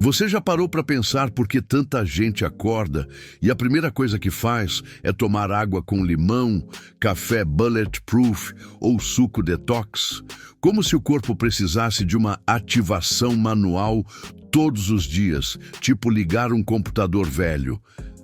Você já parou para pensar por que tanta gente acorda e a primeira coisa que faz é tomar água com limão, café bulletproof ou suco detox? Como se o corpo precisasse de uma ativação manual todos os dias, tipo ligar um computador velho.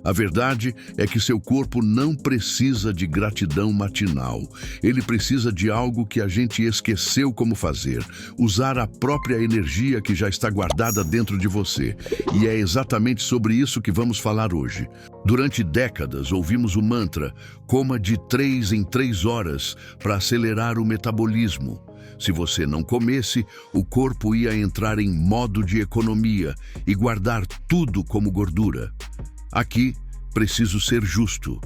A verdade é que seu corpo não precisa de gratidão matinal. Ele precisa de algo que a gente esqueceu como fazer, usar a própria energia que já está guardada dentro de você. E é exatamente sobre isso que vamos falar hoje. Durante décadas, ouvimos o mantra, coma de 3 em 3 horas para acelerar o metabolismo. Se você não comesse, o corpo ia entrar em modo de economia e guardar tudo como gordura. Aqui, preciso ser justo.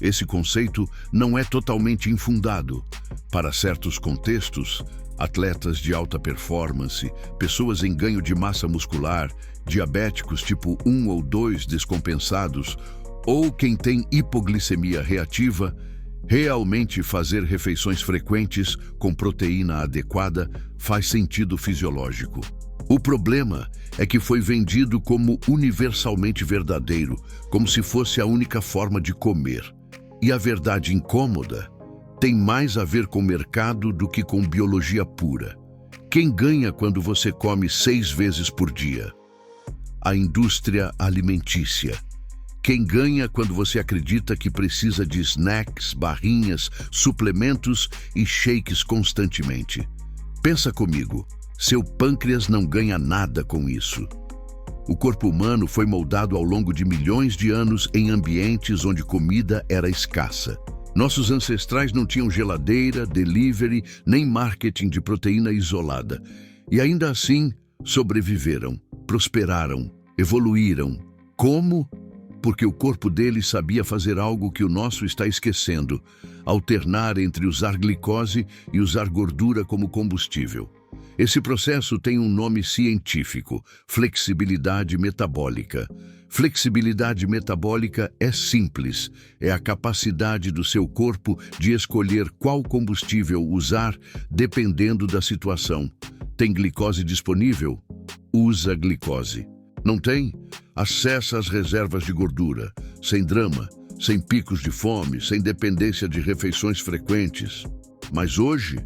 Esse conceito não é totalmente infundado. Para certos contextos, atletas de alta performance, pessoas em ganho de massa muscular, diabéticos tipo 1 ou 2 descompensados, ou quem tem hipoglicemia reativa, realmente fazer refeições frequentes com proteína adequada faz sentido fisiológico. O problema é que foi vendido como universalmente verdadeiro, como se fosse a única forma de comer. E a verdade incômoda tem mais a ver com mercado do que com biologia pura. Quem ganha quando você come 6 vezes por dia? A indústria alimentícia. Quem ganha quando você acredita que precisa de snacks, barrinhas, suplementos e shakes constantemente? Pensa comigo. Seu pâncreas não ganha nada com isso. O corpo humano foi moldado ao longo de milhões de anos em ambientes onde comida era escassa. Nossos ancestrais não tinham geladeira, delivery, nem marketing de proteína isolada. E ainda assim, sobreviveram, prosperaram, evoluíram. Como? Porque o corpo deles sabia fazer algo que o nosso está esquecendo: alternar entre usar glicose e usar gordura como combustível. Esse processo tem um nome científico: flexibilidade metabólica. Flexibilidade metabólica é simples, é a capacidade do seu corpo de escolher qual combustível usar dependendo da situação. Tem glicose disponível? Usa glicose. Não tem? Acessa as reservas de gordura, sem drama, sem picos de fome, sem dependência de refeições frequentes. Mas hoje,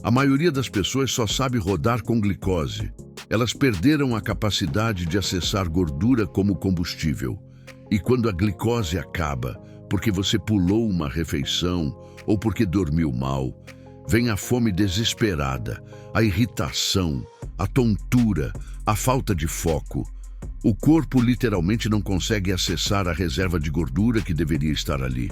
a maioria das pessoas só sabe rodar com glicose. Elas perderam a capacidade de acessar gordura como combustível. E quando a glicose acaba, porque você pulou uma refeição ou porque dormiu mal, vem a fome desesperada, a irritação, a tontura, a falta de foco. O corpo literalmente não consegue acessar a reserva de gordura que deveria estar ali.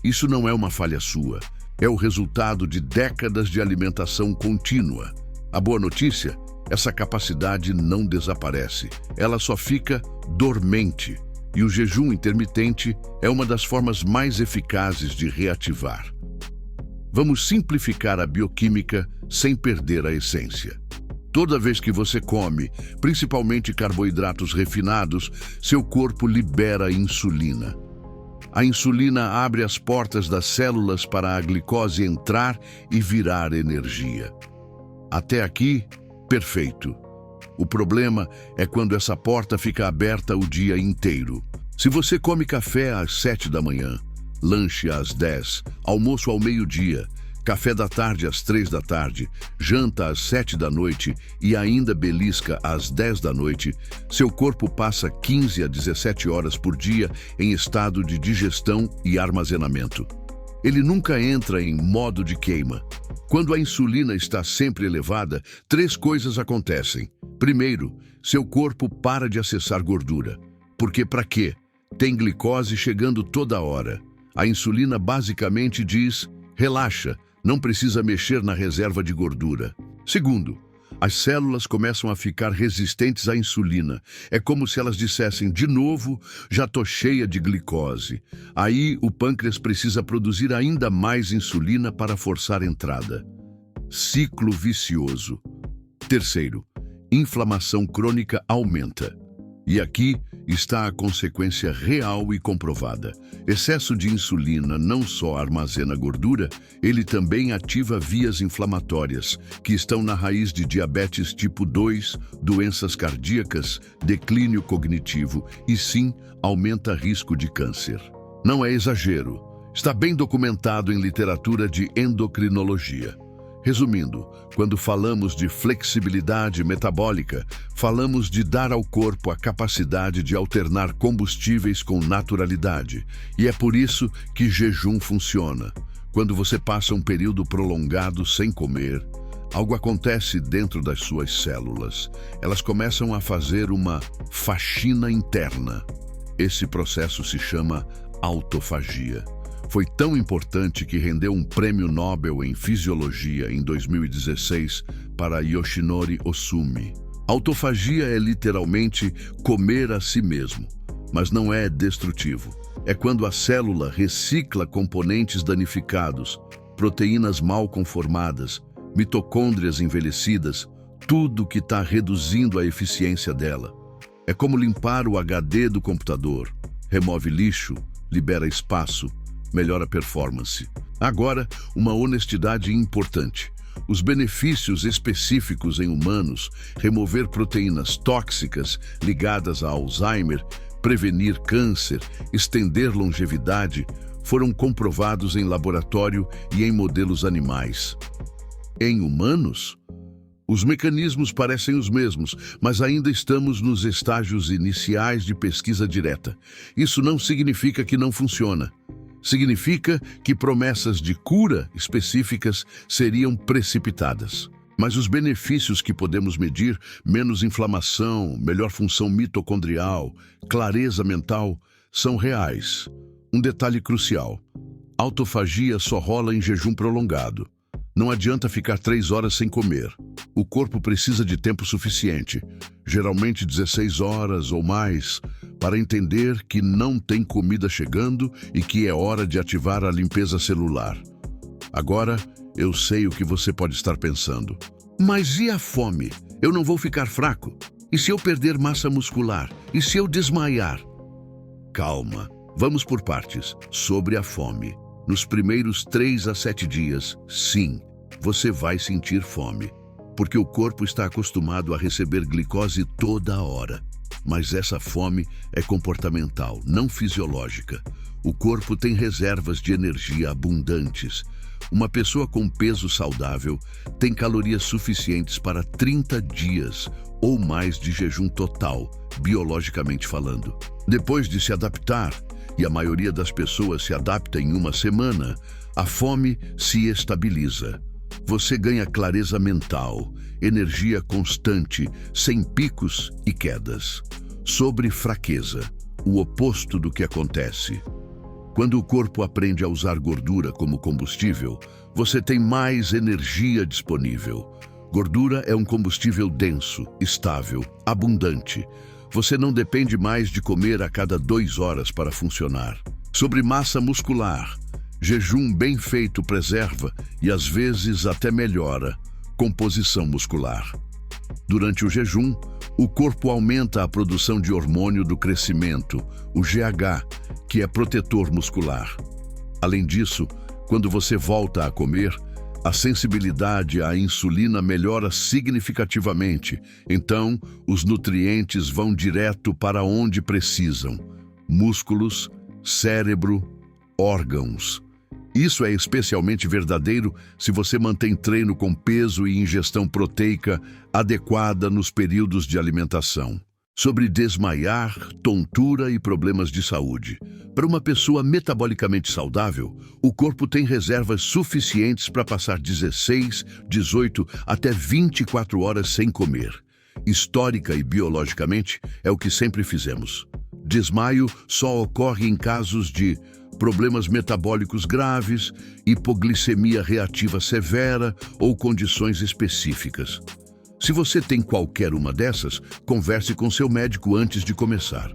Isso não é uma falha sua. É o resultado de décadas de alimentação contínua. A boa notícia? Essa capacidade não desaparece. Ela só fica dormente. E o jejum intermitente é uma das formas mais eficazes de reativar. Vamos simplificar a bioquímica sem perder a essência. Toda vez que você come, principalmente carboidratos refinados, seu corpo libera insulina. A insulina abre as portas das células para a glicose entrar e virar energia. Até aqui, perfeito. O problema é quando essa porta fica aberta o dia inteiro. Se você come café às 7 da manhã, lanche às 10, almoço ao meio-dia, café da tarde às 3 da tarde, janta às 7 da noite e ainda belisca às 10 da noite, seu corpo passa 15 a 17 horas por dia em estado de digestão e armazenamento. Ele nunca entra em modo de queima. Quando a insulina está sempre elevada, 3 coisas acontecem. Primeiro, seu corpo para de acessar gordura. Porque para quê? Tem glicose chegando toda hora. A insulina basicamente diz: relaxa, não precisa mexer na reserva de gordura. Segundo, as células começam a ficar resistentes à insulina. É como se elas dissessem: de novo, já tô cheia de glicose. Aí o pâncreas precisa produzir ainda mais insulina para forçar a entrada. Ciclo vicioso. Terceiro, inflamação crônica aumenta. E aqui está a consequência real e comprovada. Excesso de insulina não só armazena gordura, ele também ativa vias inflamatórias, que estão na raiz de diabetes tipo 2, doenças cardíacas, declínio cognitivo e sim, aumenta risco de câncer. Não é exagero. Está bem documentado em literatura de endocrinologia. Resumindo, quando falamos de flexibilidade metabólica, falamos de dar ao corpo a capacidade de alternar combustíveis com naturalidade. E é por isso que jejum funciona. Quando você passa um período prolongado sem comer, algo acontece dentro das suas células. Elas começam a fazer uma faxina interna. Esse processo se chama autofagia. Foi tão importante que rendeu um prêmio Nobel em Fisiologia em 2016 para Yoshinori Ohsumi. Autofagia é literalmente comer a si mesmo, mas não é destrutivo. É quando a célula recicla componentes danificados, proteínas mal conformadas, mitocôndrias envelhecidas, tudo que está reduzindo a eficiência dela. É como limpar o HD do computador. Remove lixo, libera espaço, melhora a performance. Agora, uma honestidade importante. Os benefícios específicos em humanos, remover proteínas tóxicas ligadas a Alzheimer, prevenir câncer, estender longevidade, foram comprovados em laboratório e em modelos animais. Em humanos, os mecanismos parecem os mesmos, mas ainda estamos nos estágios iniciais de pesquisa direta. Isso não significa que não funciona. Significa que promessas de cura específicas seriam precipitadas. Mas os benefícios que podemos medir, menos inflamação, melhor função mitocondrial, clareza mental, são reais. Um detalhe crucial: autofagia só rola em jejum prolongado. Não adianta ficar 3 horas sem comer. O corpo precisa de tempo suficiente, geralmente 16 horas ou mais, para entender que não tem comida chegando e que é hora de ativar a limpeza celular. Agora, eu sei o que você pode estar pensando. Mas e a fome? Eu não vou ficar fraco? E se eu perder massa muscular? E se eu desmaiar? Calma, vamos por partes. Sobre a fome. Nos primeiros 3 a 7 dias, sim, você vai sentir fome, porque o corpo está acostumado a receber glicose toda hora. Mas essa fome é comportamental, não fisiológica. O corpo tem reservas de energia abundantes. Uma pessoa com peso saudável tem calorias suficientes para 30 dias ou mais de jejum total, biologicamente falando. Depois de se adaptar, e a maioria das pessoas se adapta em 1 semana, a fome se estabiliza. Você ganha clareza mental, energia constante, sem picos e quedas. Sobre fraqueza, o oposto do que acontece. Quando o corpo aprende a usar gordura como combustível, você tem mais energia disponível. Gordura é um combustível denso, estável, abundante. Você não depende mais de comer a cada 2 horas para funcionar. Sobre massa muscular, jejum bem feito preserva e às vezes até melhora composição muscular. Durante o jejum, o corpo aumenta a produção de hormônio do crescimento, o GH, que é protetor muscular. Além disso, quando você volta a comer, a sensibilidade à insulina melhora significativamente, então os nutrientes vão direto para onde precisam: músculos, cérebro, órgãos. Isso é especialmente verdadeiro se você mantém treino com peso e ingestão proteica adequada nos períodos de alimentação. Sobre desmaiar, tontura e problemas de saúde. Para uma pessoa metabolicamente saudável, o corpo tem reservas suficientes para passar 16, 18 até 24 horas sem comer. Histórica e biologicamente, é o que sempre fizemos. Desmaio só ocorre em casos de problemas metabólicos graves, hipoglicemia reativa severa ou condições específicas. Se você tem qualquer uma dessas, converse com seu médico antes de começar.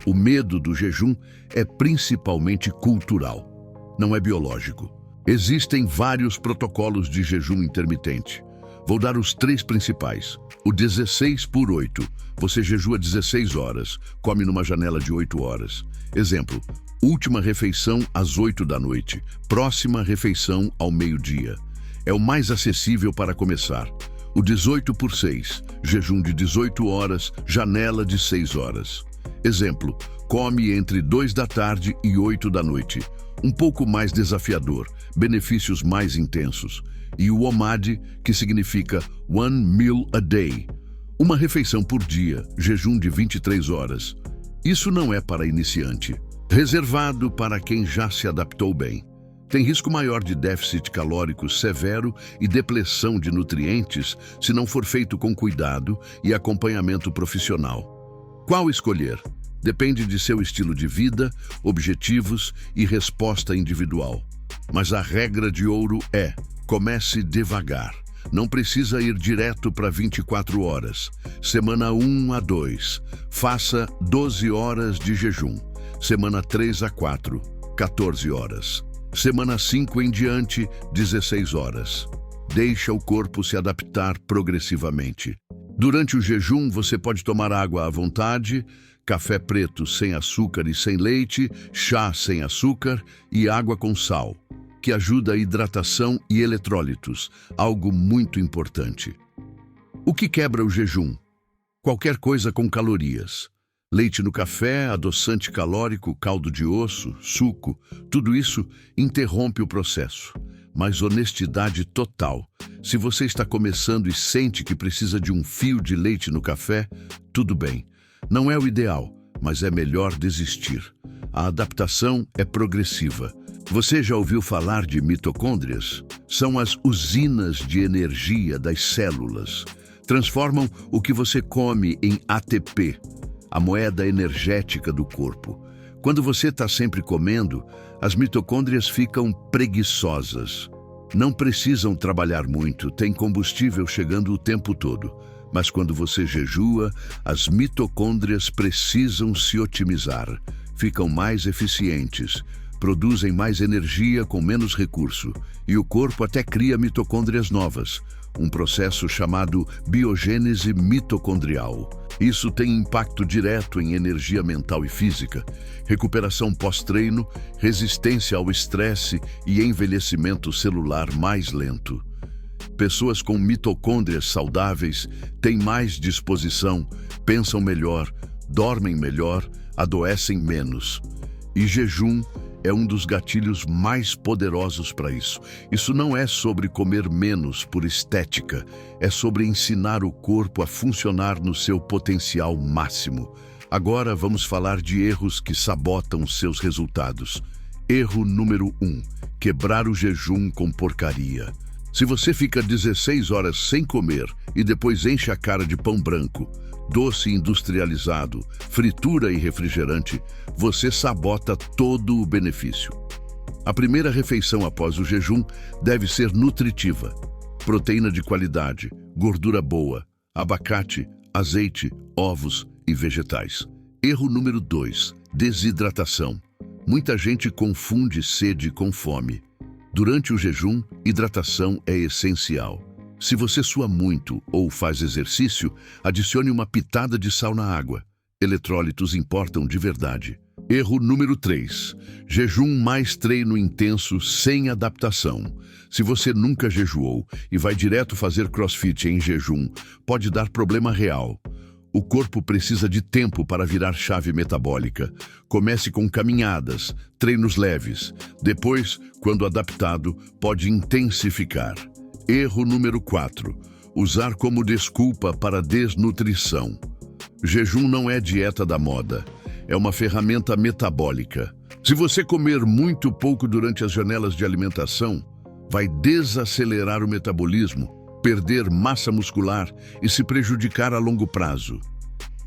O medo do jejum é principalmente cultural, não é biológico. Existem vários protocolos de jejum intermitente, Vou dar os 3 principais. O 16 por 8. Você jejua 16 horas, come numa janela de 8 horas. Exemplo, última refeição às 8 da noite, próxima refeição ao meio-dia. É o mais acessível para começar. O 18 por 6, jejum de 18 horas, janela de 6 horas. Exemplo, come entre 2 da tarde e 8 da noite. Um pouco mais desafiador, benefícios mais intensos. E o OMAD, que significa One Meal a Day. Uma refeição por dia, jejum de 23 horas. Isso não é para iniciante. Reservado para quem já se adaptou bem. Tem risco maior de déficit calórico severo e depleção de nutrientes se não for feito com cuidado e acompanhamento profissional. Qual escolher? Depende de seu estilo de vida, objetivos e resposta individual. Mas a regra de ouro é: comece devagar. Não precisa ir direto para 24 horas. Semana 1 a 2, faça 12 horas de jejum. Semana 3 a 4, 14 horas. Semana 5 em diante, 16 horas. Deixa o corpo se adaptar progressivamente. Durante o jejum, você pode tomar água à vontade, café preto sem açúcar e sem leite, chá sem açúcar e água com sal, que ajuda a hidratação e eletrólitos, algo muito importante. O que quebra o jejum? Qualquer coisa com calorias. Leite no café, adoçante calórico, caldo de osso, suco, tudo isso interrompe o processo. Mas honestidade total. Se você está começando e sente que precisa de um fio de leite no café, tudo bem. Não é o ideal, mas é melhor desistir. A adaptação é progressiva. Você já ouviu falar de mitocôndrias? São as usinas de energia das células. Transformam o que você come em ATP, a moeda energética do corpo. Quando você está sempre comendo, as mitocôndrias ficam preguiçosas. Não precisam trabalhar muito, tem combustível chegando o tempo todo. Mas quando você jejua, as mitocôndrias precisam se otimizar, ficam mais eficientes, produzem mais energia com menos recurso, e o corpo até cria mitocôndrias novas, um processo chamado biogênese mitocondrial. Isso tem impacto direto em energia mental e física, recuperação pós-treino, resistência ao estresse e envelhecimento celular mais lento. Pessoas com mitocôndrias saudáveis têm mais disposição, pensam melhor, dormem melhor, adoecem menos. E jejum é um dos gatilhos mais poderosos para isso. Isso não é sobre comer menos por estética, é sobre ensinar o corpo a funcionar no seu potencial máximo. Agora vamos falar de erros que sabotam seus resultados. Erro número 1: quebrar o jejum com porcaria. Se você fica 16 horas sem comer e depois enche a cara de pão branco, doce industrializado, fritura e refrigerante, você sabota todo o benefício. A primeira refeição após o jejum deve ser nutritiva. Proteína de qualidade, gordura boa, abacate, azeite, ovos e vegetais. Erro número 2: desidratação. Muita gente confunde sede com fome. Durante o jejum, hidratação é essencial. Se você sua muito ou faz exercício, adicione uma pitada de sal na água. Eletrólitos importam de verdade. Erro número 3: jejum mais treino intenso sem adaptação. Se você nunca jejuou e vai direto fazer crossfit em jejum, pode dar problema real. O corpo precisa de tempo para virar chave metabólica. Comece com caminhadas, treinos leves. Depois, quando adaptado, pode intensificar. Erro número 4: usar como desculpa para desnutrição. Jejum não é dieta da moda, é uma ferramenta metabólica. Se você comer muito pouco durante as janelas de alimentação, vai desacelerar o metabolismo, perder massa muscular e se prejudicar a longo prazo.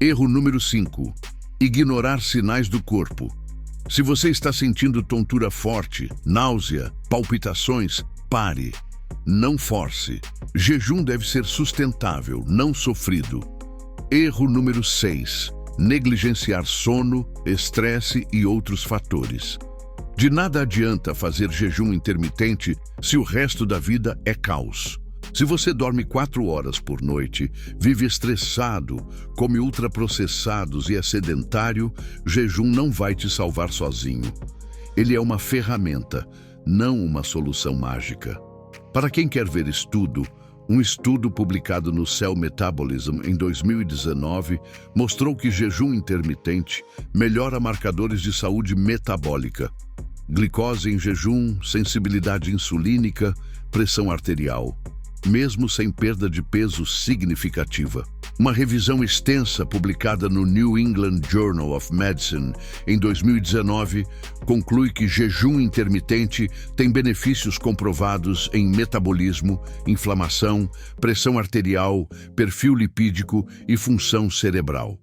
Erro número 5: ignorar sinais do corpo. Se você está sentindo tontura forte, náusea, palpitações, pare. Não force. Jejum deve ser sustentável, não sofrido. Erro número 6: negligenciar sono, estresse e outros fatores. De nada adianta fazer jejum intermitente se o resto da vida é caos. Se você dorme 4 horas por noite, vive estressado, come ultraprocessados e é sedentário, jejum não vai te salvar sozinho. Ele é uma ferramenta, não uma solução mágica. Para quem quer ver estudo, um estudo publicado no Cell Metabolism em 2019 mostrou que jejum intermitente melhora marcadores de saúde metabólica, glicose em jejum, sensibilidade insulínica, pressão arterial, mesmo sem perda de peso significativa. Uma revisão extensa publicada no New England Journal of Medicine em 2019 conclui que jejum intermitente tem benefícios comprovados em metabolismo, inflamação, pressão arterial, perfil lipídico e função cerebral.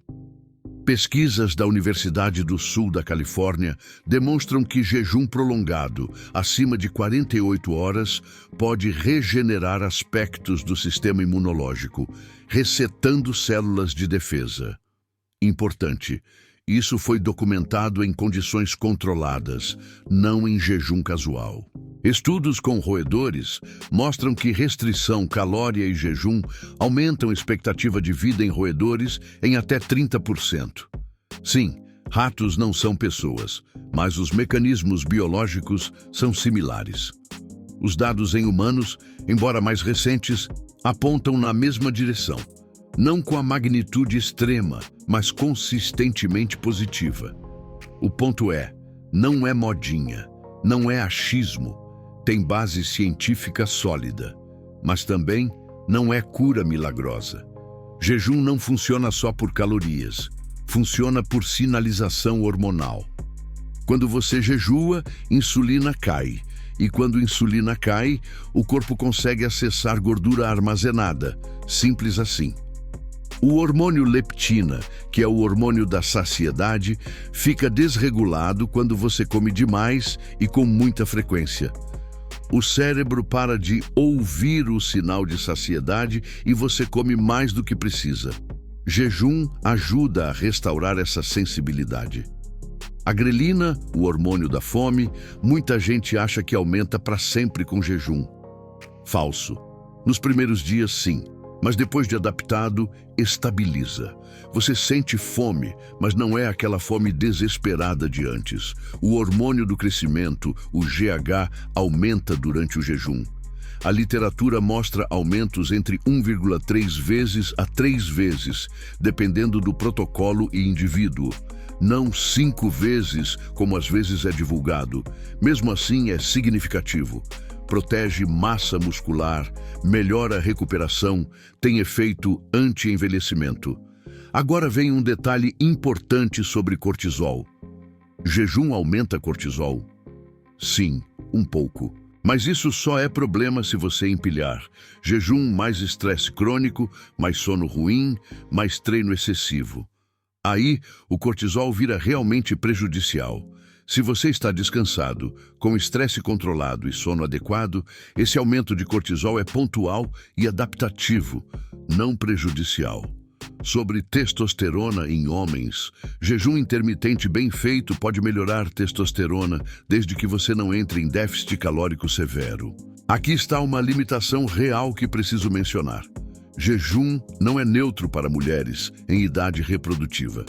Pesquisas da Universidade do Sul da Califórnia demonstram que jejum prolongado, acima de 48 horas, pode regenerar aspectos do sistema imunológico, resetando células de defesa. Importante, isso foi documentado em condições controladas, não em jejum casual. Estudos com roedores mostram que restrição calórica e jejum aumentam a expectativa de vida em roedores em até 30%. Sim, ratos não são pessoas, mas os mecanismos biológicos são similares. Os dados em humanos, embora mais recentes, apontam na mesma direção, não com a magnitude extrema, mas consistentemente positiva. O ponto é, não é modinha, não é achismo, tem base científica sólida, mas também não é cura milagrosa. Jejum não funciona só por calorias, funciona por sinalização hormonal. Quando você jejua, insulina cai, e quando insulina cai, o corpo consegue acessar gordura armazenada, simples assim. O hormônio leptina, que é o hormônio da saciedade, fica desregulado quando você come demais e com muita frequência. O cérebro para de ouvir o sinal de saciedade e você come mais do que precisa. Jejum ajuda a restaurar essa sensibilidade. A grelina, o hormônio da fome, muita gente acha que aumenta para sempre com jejum. Falso. Nos primeiros dias, sim, mas depois de adaptado, estabiliza. Você sente fome, mas não é aquela fome desesperada de antes. O hormônio do crescimento, o GH, aumenta durante o jejum. A literatura mostra aumentos entre 1,3 vezes a 3 vezes, dependendo do protocolo e indivíduo. Não 5 vezes, como às vezes é divulgado. Mesmo assim, é significativo. Protege massa muscular, melhora a recuperação, tem efeito anti-envelhecimento. Agora vem um detalhe importante sobre cortisol. Jejum aumenta cortisol? Sim, um pouco. Mas isso só é problema se você empilhar. Jejum, mais estresse crônico, mais sono ruim, mais treino excessivo. Aí, o cortisol vira realmente prejudicial. Se você está descansado, com estresse controlado e sono adequado, esse aumento de cortisol é pontual e adaptativo, não prejudicial. Sobre testosterona em homens, jejum intermitente bem feito pode melhorar testosterona desde que você não entre em déficit calórico severo. Aqui está uma limitação real que preciso mencionar. Jejum não é neutro para mulheres em idade reprodutiva.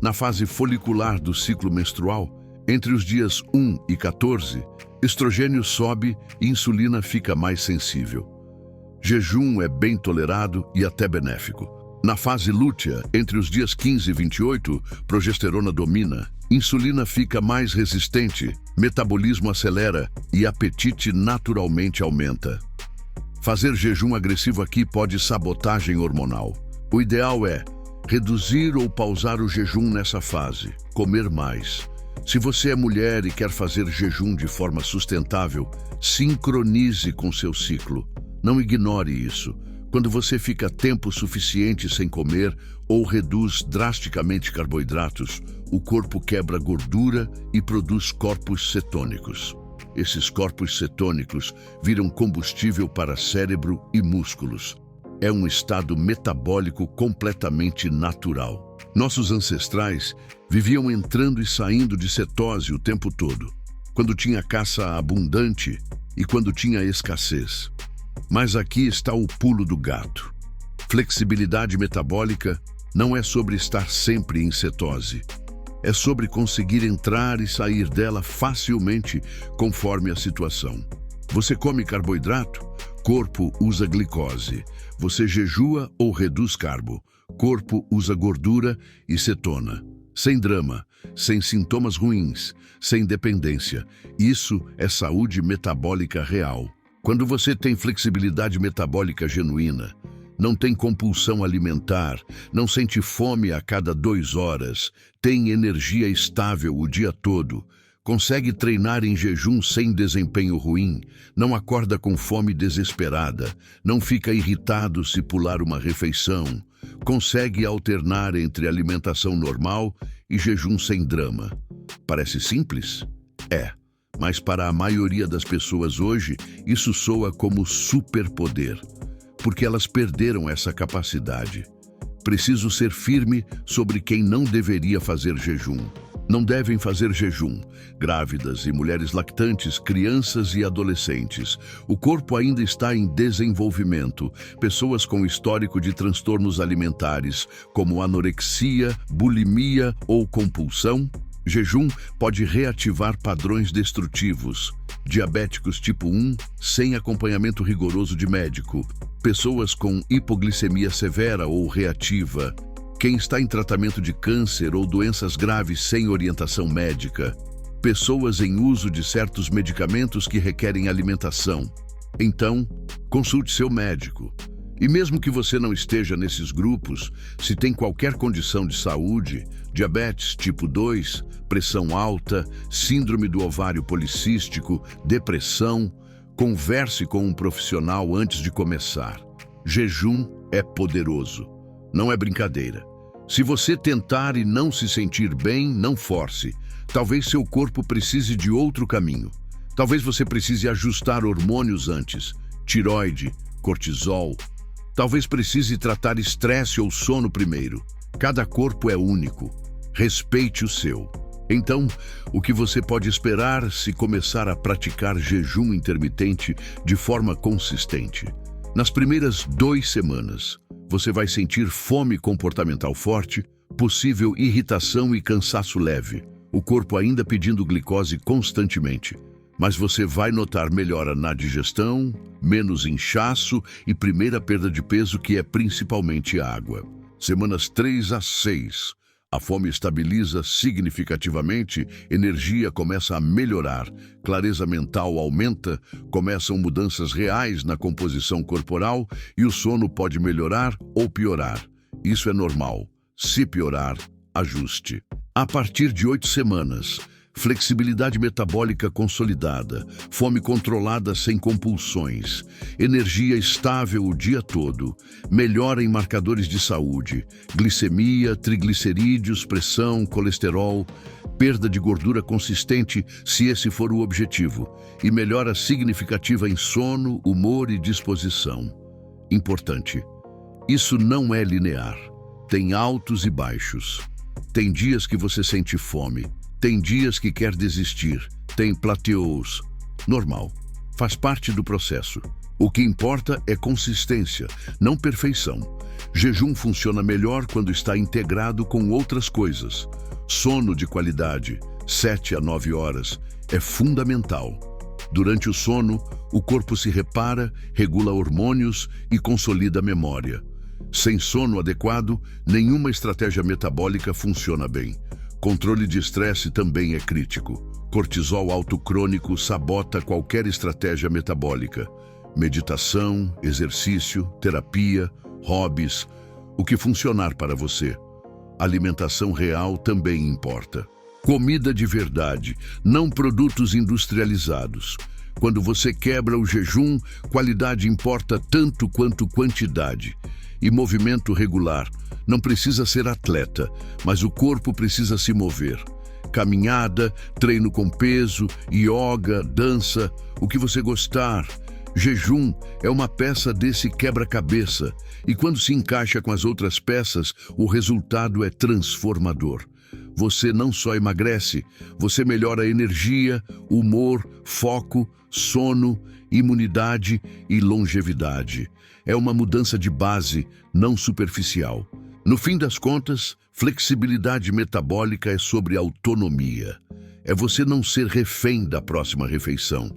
Na fase folicular do ciclo menstrual, entre os dias 1 e 14, estrogênio sobe e insulina fica mais sensível. Jejum é bem tolerado e até benéfico. Na fase lútea, entre os dias 15 e 28, progesterona domina, insulina fica mais resistente, metabolismo acelera e apetite naturalmente aumenta. Fazer jejum agressivo aqui pode sabotagem hormonal. O ideal é reduzir ou pausar o jejum nessa fase, comer mais. Se você é mulher e quer fazer jejum de forma sustentável, sincronize com seu ciclo. Não ignore isso. Quando você fica tempo suficiente sem comer ou reduz drasticamente carboidratos, o corpo quebra gordura e produz corpos cetônicos. Esses corpos cetônicos viram combustível para cérebro e músculos. É um estado metabólico completamente natural. Nossos ancestrais viviam entrando e saindo de cetose o tempo todo, quando tinha caça abundante e quando tinha escassez. Mas aqui está o pulo do gato. Flexibilidade metabólica não é sobre estar sempre em cetose. É sobre conseguir entrar e sair dela facilmente conforme a situação. Você come carboidrato? Corpo usa glicose. Você jejua ou reduz carbo? Corpo usa gordura e cetona. Sem drama, sem sintomas ruins, sem dependência. Isso é saúde metabólica real. Quando você tem flexibilidade metabólica genuína, não tem compulsão alimentar, não sente fome a cada 2 horas, tem energia estável o dia todo, consegue treinar em jejum sem desempenho ruim, não acorda com fome desesperada, não fica irritado se pular uma refeição, consegue alternar entre alimentação normal e jejum sem drama. Parece simples? É, mas para a maioria das pessoas hoje, isso soa como superpoder, porque elas perderam essa capacidade. Preciso ser firme sobre quem não deveria fazer jejum. Não devem fazer jejum. Grávidas e mulheres lactantes, crianças e adolescentes. O corpo ainda está em desenvolvimento. Pessoas com histórico de transtornos alimentares, como anorexia, bulimia ou compulsão. Jejum pode reativar padrões destrutivos. Diabéticos tipo 1, sem acompanhamento rigoroso de médico. Pessoas com hipoglicemia severa ou reativa. Quem está em tratamento de câncer ou doenças graves sem orientação médica. Pessoas em uso de certos medicamentos que requerem alimentação. Então, consulte seu médico. E mesmo que você não esteja nesses grupos, se tem qualquer condição de saúde, diabetes tipo 2, pressão alta, síndrome do ovário policístico, depressão, converse com um profissional antes de começar. Jejum é poderoso. Não é brincadeira. Se você tentar e não se sentir bem, não force. Talvez seu corpo precise de outro caminho. Talvez você precise ajustar hormônios antes, tireoide, cortisol. Talvez precise tratar estresse ou sono primeiro. Cada corpo é único. Respeite o seu. Então, o que você pode esperar se começar a praticar jejum intermitente de forma consistente? Nas primeiras 2 semanas, você vai sentir fome comportamental forte, possível irritação e cansaço leve, o corpo ainda pedindo glicose constantemente. Mas você vai notar melhora na digestão, menos inchaço e primeira perda de peso, que é principalmente água. Semanas 3 a 6. A fome estabiliza significativamente, energia começa a melhorar, clareza mental aumenta, começam mudanças reais na composição corporal e o sono pode melhorar ou piorar. Isso é normal. Se piorar, ajuste. A partir de 8 semanas, flexibilidade metabólica consolidada, fome controlada sem compulsões, energia estável o dia todo, melhora em marcadores de saúde, glicemia, triglicerídeos, pressão, colesterol, perda de gordura consistente, se esse for o objetivo, e melhora significativa em sono, humor e disposição. Importante, isso não é linear. Tem altos e baixos. Tem dias que você sente fome. Tem dias que quer desistir, tem plateaus. Normal, faz parte do processo. O que importa é consistência, não perfeição. Jejum funciona melhor quando está integrado com outras coisas. Sono de qualidade, 7 a 9 horas, é fundamental. Durante o sono, o corpo se repara, regula hormônios e consolida a memória. Sem sono adequado, nenhuma estratégia metabólica funciona bem. Controle de estresse também é crítico. Cortisol alto crônico sabota qualquer estratégia metabólica. Meditação, exercício, terapia, hobbies, o que funcionar para você. Alimentação real também importa. Comida de verdade, não produtos industrializados. Quando você quebra o jejum, qualidade importa tanto quanto quantidade. E movimento regular. Não precisa ser atleta, mas o corpo precisa se mover. Caminhada, treino com peso, yoga, dança, o que você gostar. Jejum é uma peça desse quebra-cabeça, e quando se encaixa com as outras peças, o resultado é transformador. você não só emagrece, você melhora a energia, humor, foco, sono, imunidade e longevidade. É uma mudança de base, não superficial. No fim das contas, flexibilidade metabólica é sobre autonomia. É você não ser refém da próxima refeição.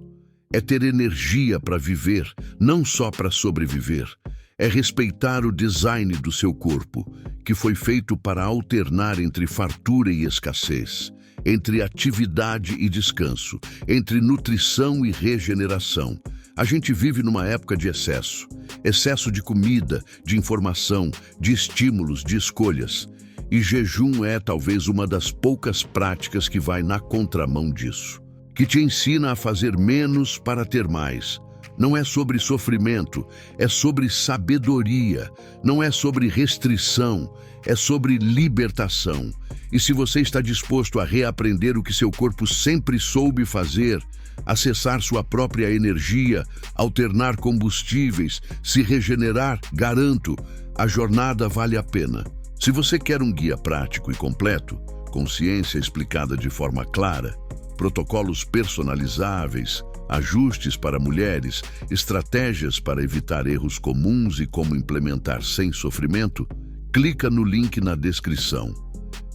É ter energia para viver, não só para sobreviver. É respeitar o design do seu corpo, que foi feito para alternar entre fartura e escassez, entre atividade e descanso, entre nutrição e regeneração. A gente vive numa época de excesso. Excesso de comida, de informação, de estímulos, de escolhas. E jejum é talvez uma das poucas práticas que vai na contramão disso, que te ensina a fazer menos para ter mais. Não é sobre sofrimento, é sobre sabedoria. Não é sobre restrição, é sobre libertação. E se você está disposto a reaprender o que seu corpo sempre soube fazer, acessar sua própria energia, alternar combustíveis, se regenerar, garanto, a jornada vale a pena. Se você quer um guia prático e completo, consciência explicada de forma clara, protocolos personalizáveis, ajustes para mulheres, estratégias para evitar erros comuns e como implementar sem sofrimento, clica no link na descrição.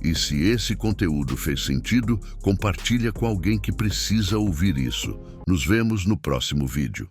E se esse conteúdo fez sentido, compartilha com alguém que precisa ouvir isso. Nos vemos no próximo vídeo.